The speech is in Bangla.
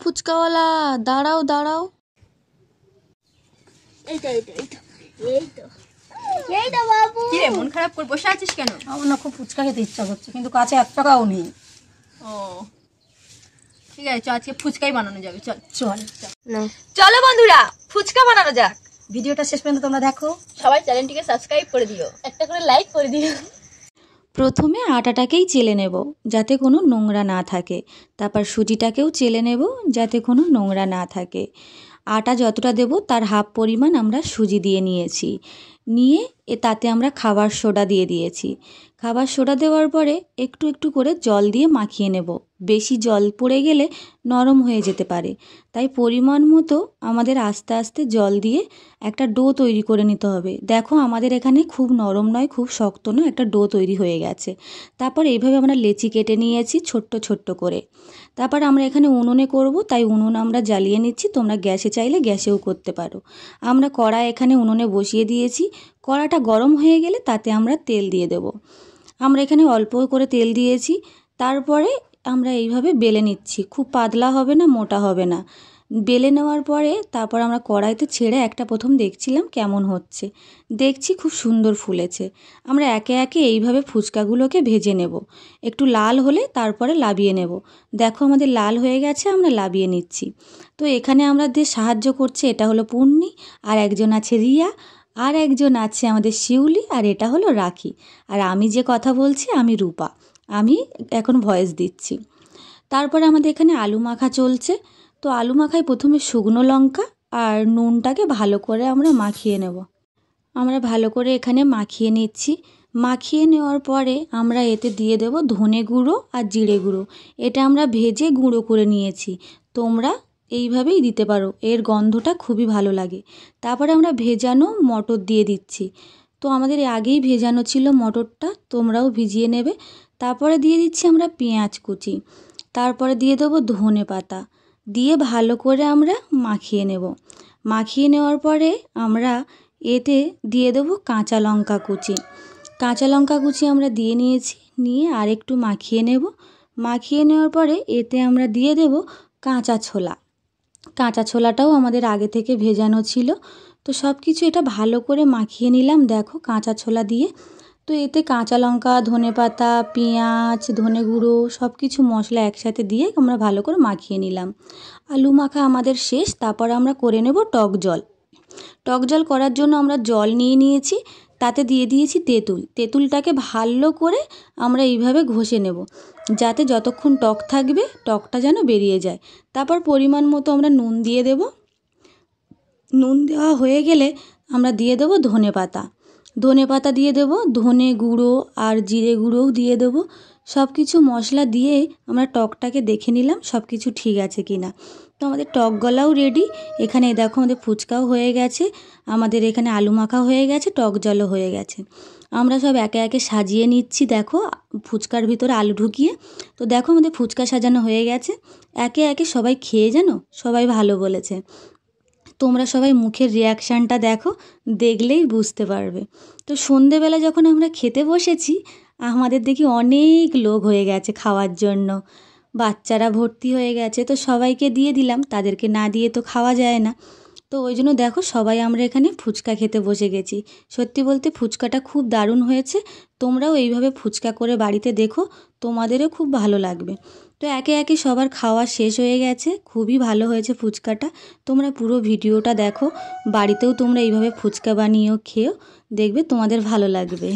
ফুচকাওয়ালা, দাঁড়াও দাঁড়াও। বাবু কি রে, মন খারাপ করে বসে আছিস কেন? আমার না খুব ফুচকা খেতে ইচ্ছা করছে, কিন্তু কাছে 1 টাকাও নেই। ও ঠিক আছে, চল আজকে ফুচকাই বানানো যাবে। চল চল চলো বন্ধুরা, ফুচকা বানানো যাক। ভিডিওটা শেষ পর্যন্ত তোমরা দেখো। সবাই চ্যানেলটিকে সাবস্ক্রাইব করে দিও, একটা করে লাইক করে দিও। প্রথমে আটাটাকেই চেলে নেব যাতে কোনো নোংরা না থাকে, তারপর সুজিটাকেও চেলে নেব যাতে কোনো নোংরা না থাকে। আটা যতটা দেব তার হাফ পরিমাণ আমরা সুজি দিয়ে নিয়েছি, নিয়ে তাতে আমরা খাবার সোডা দিয়ে দিয়েছি। খাবার সোডা দেওয়ার পরে একটু একটু করে জল দিয়ে মাখিয়ে নেব। বেশি জল পড়ে গেলে নরম হয়ে যেতে পারে, তাই পরিমাণ মতো আমাদের আস্তে আস্তে জল দিয়ে একটা ডো তৈরি করে নিতে হবে। দেখো আমাদের এখানে খুব নরম নয়, খুব শক্ত নয়, একটা ডো তৈরি হয়ে গেছে। তারপর এইভাবে আমরা লেচি কেটে নিয়েছি ছোট্ট ছোট্ট করে। তারপর আমরা এখানে উনুনে করব, তাই উনুন আমরা জ্বালিয়ে নিচ্ছি। তোমরা গ্যাসে চাইলে গ্যাসেও করতে পারো। আমরা কড়া এখানে উনুনে বসিয়ে দিয়েছি। কড়াটা গরম হয়ে গেলে তাতে আমরা তেল দিয়ে দেব। আমরা এখানে অল্প করে তেল দিয়েছি। তারপরে আমরা এইভাবে বেলে নিচ্ছি, খুব পাতলা হবে না, মোটা হবে না। বেলে নেওয়ার পরে তারপর আমরা কড়াইতে ছেড়ে একটা প্রথম দেখছিলাম কেমন হচ্ছে, দেখছি খুব সুন্দর ফুলেছে। আমরা একে একে এইভাবে ফুচকাগুলোকে ভেজে নেব। একটু লাল হলে তারপরে লাবিয়ে নেব। দেখো আমাদের লাল হয়ে গেছে, আমরা লাবিয়ে নিচ্ছি। তো এখানে আমাদের সাহায্য করছে, এটা হলো পূর্ণি, আর একজন আছে রিয়া, আর একজন আছে আমাদের শিউলি, আর এটা হলো রাখি। আর আমি যে কথা বলছি আমি রূপা, আমি এখন ভয়েস দিচ্ছি। তারপরে আমাদের এখানে আলু মাখা চলছে। তো আলু মাখায় প্রথমে শুকনো লঙ্কা আর নুনটাকে ভালো করে আমরা মাখিয়ে নেব। আমরা ভালো করে এখানে মাখিয়ে নিচ্ছি। মাখিয়ে নেওয়ার পরে আমরা এতে দিয়ে দেব ধনে গুঁড়ো আর জিরে গুঁড়ো। এটা আমরা ভেজে গুঁড়ো করে নিয়েছি, তোমরা এইভাবেই দিতে পারো, এর গন্ধটা খুবই ভালো লাগে। তারপরে আমরা ভেজানো মটর দিয়ে দিচ্ছি। তো আমাদের আগেই ভেজানো ছিল মটরটা, তোমরাও ভিজিয়ে নেবে। তারপরে দিয়ে দিচ্ছি আমরা পেঁয়াজ কুচি, তারপরে দিয়ে দেবো ধনে পাতা, দিয়ে ভালো করে আমরা মাখিয়ে নেব। মাখিয়ে নেওয়ার পরে আমরা এতে দিয়ে দেবো কাঁচা লঙ্কা কুচি। কাঁচা লঙ্কা কুচি আমরা দিয়ে নিয়েছি, নিয়ে আর একটু মাখিয়ে নেব। মাখিয়ে নেওয়ার পরে এতে আমরা দিয়ে দেব কাঁচা ছোলা। কাঁচা ছোলাটাও আমাদের আগে থেকে ভেজানো ছিল। তো সব কিছু এটা ভালো করে মাখিয়ে নিলাম, দেখো কাঁচা ছোলা দিয়ে। তো এতে কাঁচা লঙ্কা, ধনে পাতা, পেঁয়াজ, ধনে গুঁড়ো সব কিছু মশলা একসাথে দিয়ে আমরা ভালো করে মাখিয়ে নিলাম। আলু মাখা আমাদের শেষ। তারপর আমরা করে নেব টক জল। টক জল করার জন্য আমরা জল নিয়ে নিয়েছি, তাতে দিয়ে দিয়েছি তেঁতুল। তেঁতুলটাকে ভালো করে আমরা এইভাবে ঘষে নেব, যাতে যতক্ষণ টক থাকবে টকটা যেন বেরিয়ে যায়। তারপর পরিমাণ মতো আমরা নুন দিয়ে দেব। নুন দেওয়া হয়ে গেলে আমরা দিয়ে দেব ধনে পাতা। ধনে পাতা দিয়ে দেব, ধনে গুঁড়ো আর জিরে গুঁড়োও দিয়ে দেব। সব কিছু মশলা দিয়ে আমরা টকটাকে দেখে নিলাম সব কিছু ঠিক আছে কি না। তো আমাদের টক গলাও রেডি। এখানে দেখো আমাদের ফুচকাও হয়ে গেছে, আমাদের এখানে আলু মাখা হয়ে গেছে, টক জলও হয়ে গেছে। আমরা সব একে একে সাজিয়ে নিচ্ছি, দেখো ফুচকার ভিতরে আলু ঢুকিয়ে। তো দেখো আমাদের ফুচকা সাজানো হয়ে গেছে। একে একে সবাই খেয়ে জানো সবাই ভালো বলেছে। তোমরা সবাই মুখের রিয়াকশানটা দেখো, দেখলেই বুঝতে পারবে। তো সন্ধেবেলা যখন আমরা খেতে বসেছি, আমাদের দেখি অনেক লোক হয়ে গেছে খাওয়ার জন্য, বাচ্চারা ভর্তি হয়ে গেছে। তো সবাইকে দিয়ে দিলাম, তাদেরকে না দিয়ে তো খাওয়া যায় না। তো ওই জন্য দেখো সবাই আমরা এখানে ফুচকা খেতে বসে গেছি। সত্যি বলতে ফুচকাটা খুব দারুণ হয়েছে। তোমরাও এইভাবে ফুচকা করে বাড়িতে দেখো, তোমাদেরও খুব ভালো লাগবে। তো একে একে সবার খাওয়া শেষ হয়ে গেছে, খুবই ভালো হয়েছে ফুচকাটা। তোমরা পুরো ভিডিওটা দেখো, বাড়িতেও তোমরা এইভাবে ফুচকা বানিয়েও খেও, দেখবে তোমাদের ভালো লাগবে।